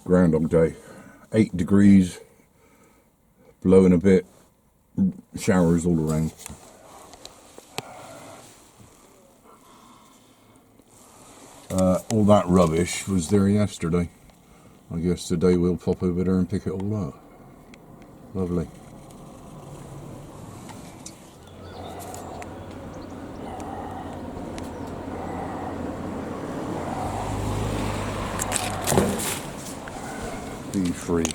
Groundhog Day. 8 degrees, blowing a bit, showers all around. All that rubbish was there yesterday. I guess today we'll pop over there and pick it all up. Lovely. Be free.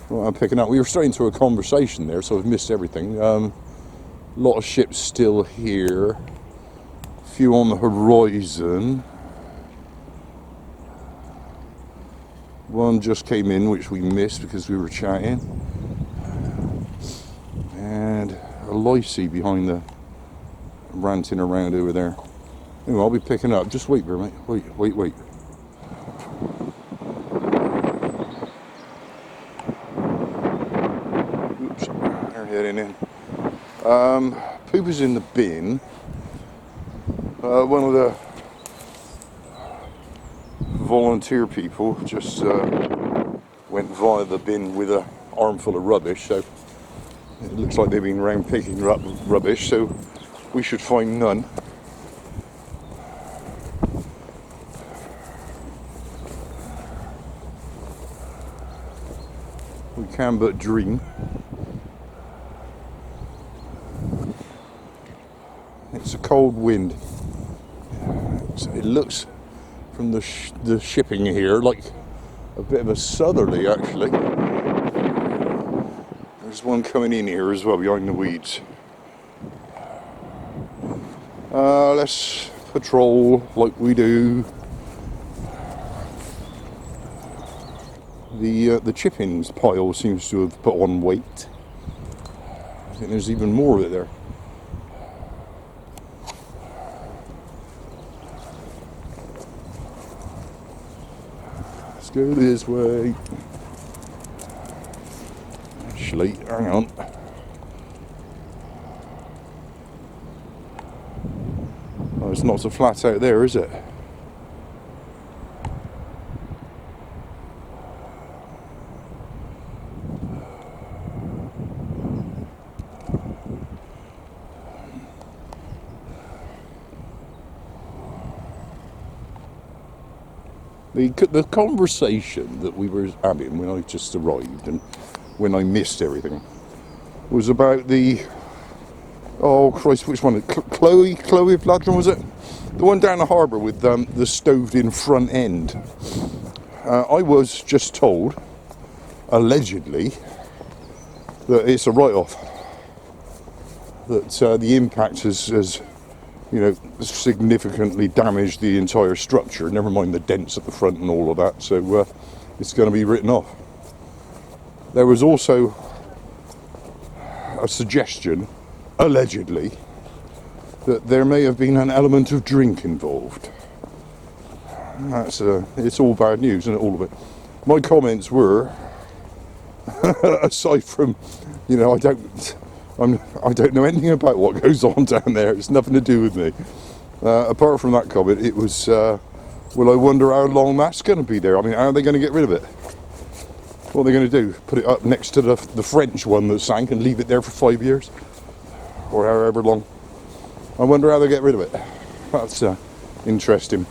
Well, I'm picking up. We were straight into a conversation there, so I've missed everything. A lot of ships still here. A few on the horizon. One just came in, which we missed because we were chatting. And a Lacey behind the ranting around over there. Anyway, I'll be picking up. Just wait, mate. Wait. Oops, they're heading in. Poop is in the bin. One of the volunteer people just went via the bin with an armful of rubbish, so it looks like they've been around picking up rubbish, so we should find none. We can but dream. It's a cold wind. It looks from the shipping here like a bit of a southerly, actually. There's one coming in here as well behind the weeds. Let's patrol like we do. The chippings pile seems to have put on weight. I think there's even more of it there. Let's go this way. Actually, hang on. Oh, it's not so flat out there, is it? The conversation that we were having when I just arrived and when I missed everything was about oh Christ, which one? Chloe of Ladram, was it? The one down the harbour with the stoved-in front end. I was just told, allegedly, that it's a write-off. That the impact has significantly damaged the entire structure, never mind the dents at the front and all of that, so it's going to be written off. There was also a suggestion, allegedly, that there may have been an element of drink involved. It's all bad news, isn't it, all of it? My comments were, aside from, I don't know anything about what goes on down there. It's nothing to do with me. Apart from that comment, it was, well, I wonder how long that's going to be there. I mean, how are they going to get rid of it? What are they going to do? Put it up next to the French one that sank and leave it there for 5 years? Or however long. I wonder how they get rid of it. That's interesting.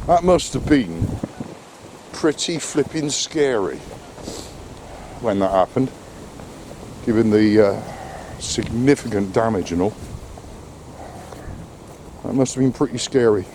That must have been pretty flipping scary when that happened, given the significant damage and all. That must have been pretty scary.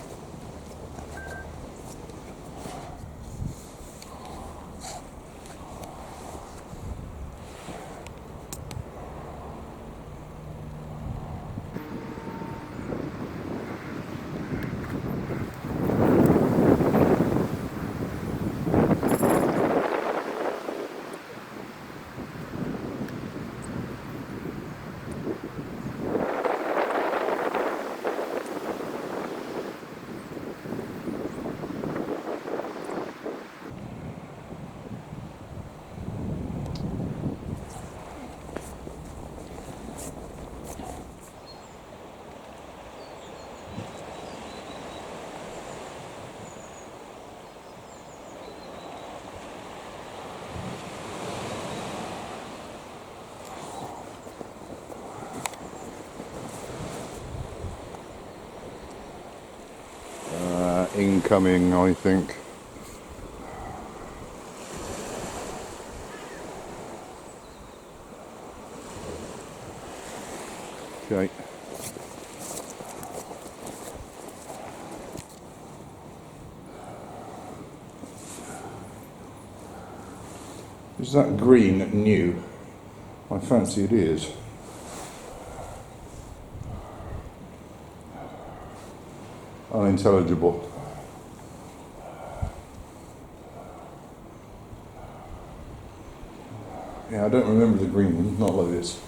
incoming, I think. Okay. Is that green new? I fancy it is. Unintelligible. Yeah, I don't remember the green one, not like this.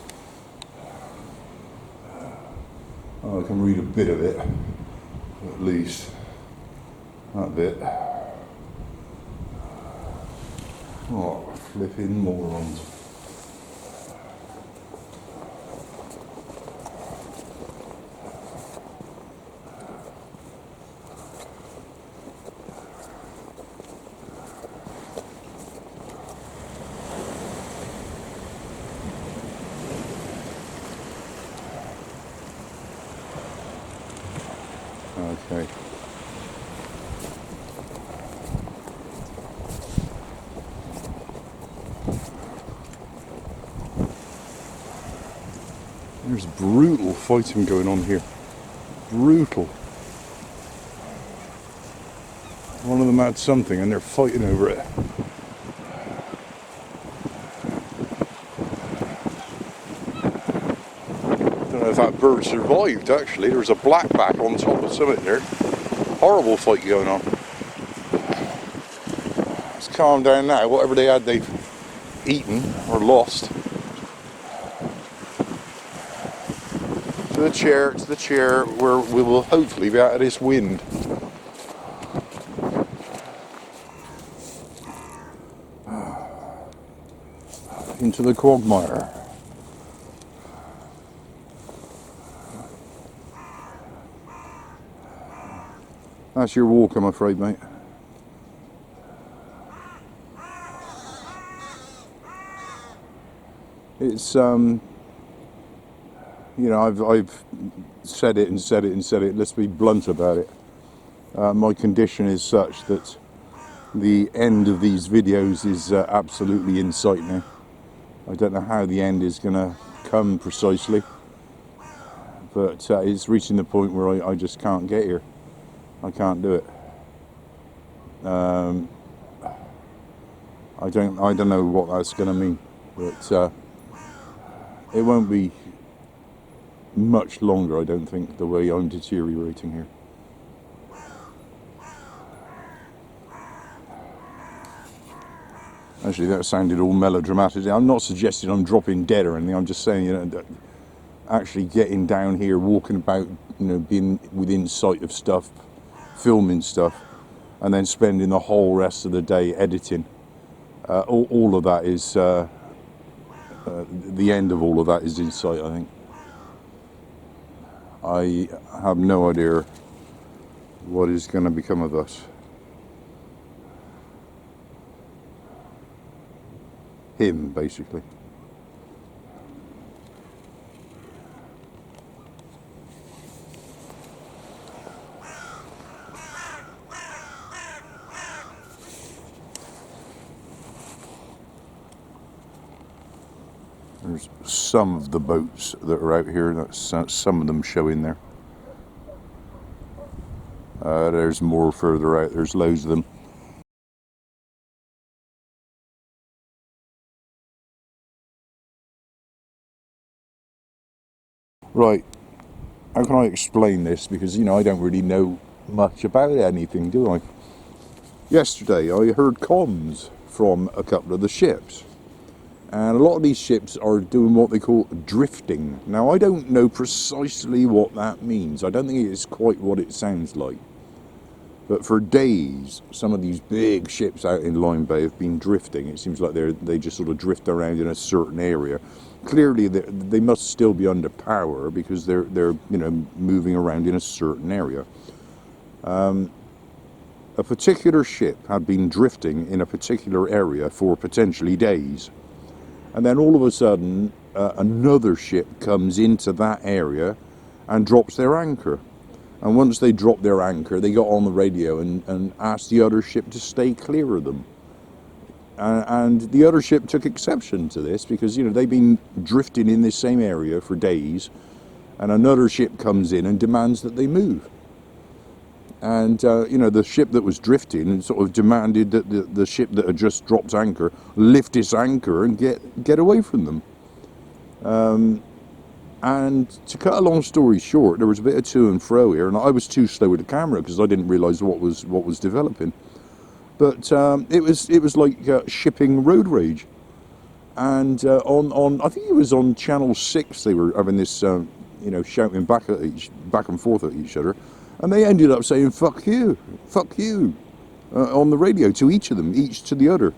Oh, I can read a bit of it, at least. That bit. Oh, flipping morons. Okay. There's brutal fighting going on here. Brutal. One of them had something and they're fighting over it. Don't know if that bird survived actually. There was a blackback on top of something there. Horrible fight going on. Let's calm down now. Whatever they had, they've eaten or lost. To the chair where we will hopefully be out of this wind. Into the quagmire. That's your walk, I'm afraid, mate. It's you know, I've said it and said it and said it. Let's be blunt about it. My condition is such that the end of these videos is absolutely in sight now. I don't know how the end is going to come precisely, but it's reaching the point where I just can't get here. I can't do it. I don't know what that's going to mean, but it won't be much longer, I don't think, the way I'm deteriorating here. Actually, that sounded all melodramatic. I'm not suggesting I'm dropping dead or anything. I'm just saying, you know, that actually getting down here, walking about, you know, being within sight of stuff, filming stuff, and then spending the whole rest of the day editing. All of that is, the end of all of that is in sight, I think. I have no idea what is going to become of us. Him, basically. There's some of the boats that are out here, that's some of them showing there. There's more further out, there's loads of them. Right, how can I explain this? Because, you know, I don't really know much about anything, do I? Yesterday I heard comms from a couple of the ships. And a lot of these ships are doing what they call drifting. Now, I don't know precisely what that means. I don't think it's quite what it sounds like. But for days, some of these big ships out in Lyme Bay have been drifting. It seems like they just sort of drift around in a certain area. Clearly, they must still be under power because they're you know, moving around in a certain area. A particular ship had been drifting in a particular area for potentially days. And then all of a sudden, another ship comes into that area and drops their anchor. And once they dropped their anchor, they got on the radio and asked the other ship to stay clear of them. And the other ship took exception to this because, you know, they've been drifting in this same area for days, and another ship comes in and demands that they move. And, you know, the ship that was drifting sort of demanded that the ship that had just dropped anchor lift its anchor and get away from them. And to cut a long story short, there was a bit of to and fro here, and I was too slow with the camera because I didn't realise what was developing. But it was like shipping road rage. And on I think it was on Channel 6 they were having this you know, shouting back and forth at each other, and they ended up saying fuck you on the radio to each of them, each to the other.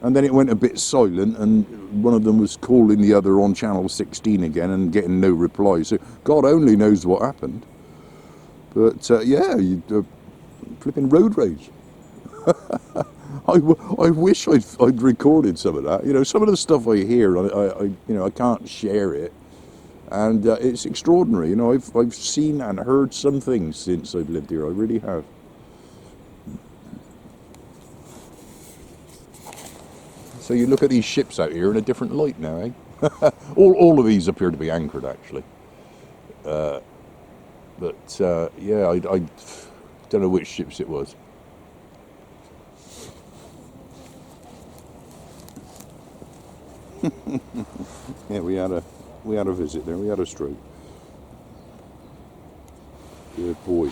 And then it went a bit silent, and one of them was calling the other on Channel 16 again and getting no reply. So God only knows what happened. But yeah, flipping road rage. I wish I'd recorded some of that. You know, some of the stuff I hear, I you know, I can't share it, and it's extraordinary. You know, I've seen and heard some things since I've lived here. I really have. So you look at these ships out here in a different light now, eh? all of these appear to be anchored, actually. But yeah, I don't know which ships it was. Yeah, we had a visit there. We had a stroke. Good boy.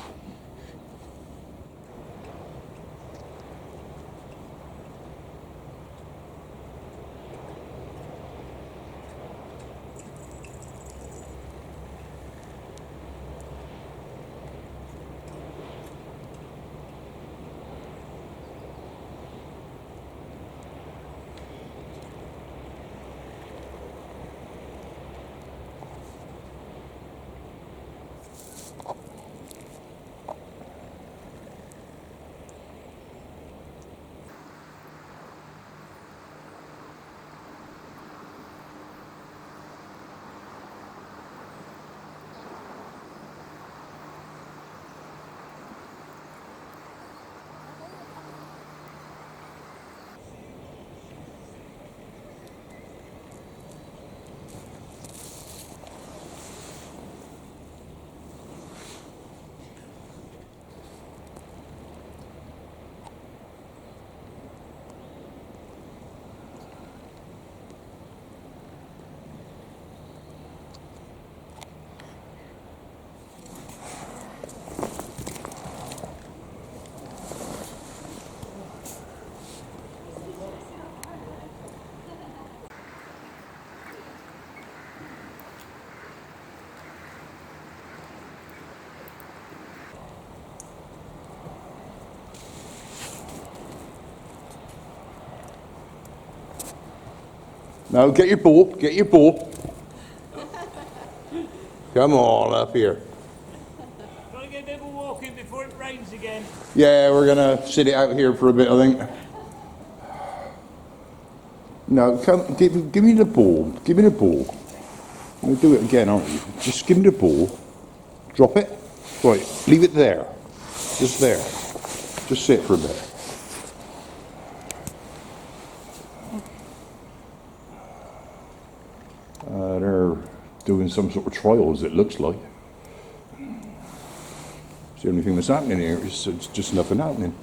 Now get your ball, get your ball. Come on, up here. Gotta get a bit of walking before it rains again. Yeah, we're gonna sit it out here for a bit, I think. No, come, give me the ball. Give me the ball. You'll do it again, aren't you? Just give me the ball. Drop it. Right, leave it there. Just there. Just sit for a bit. They're doing some sort of trials, it looks like. It's the only thing that's happening here. It's just nothing happening.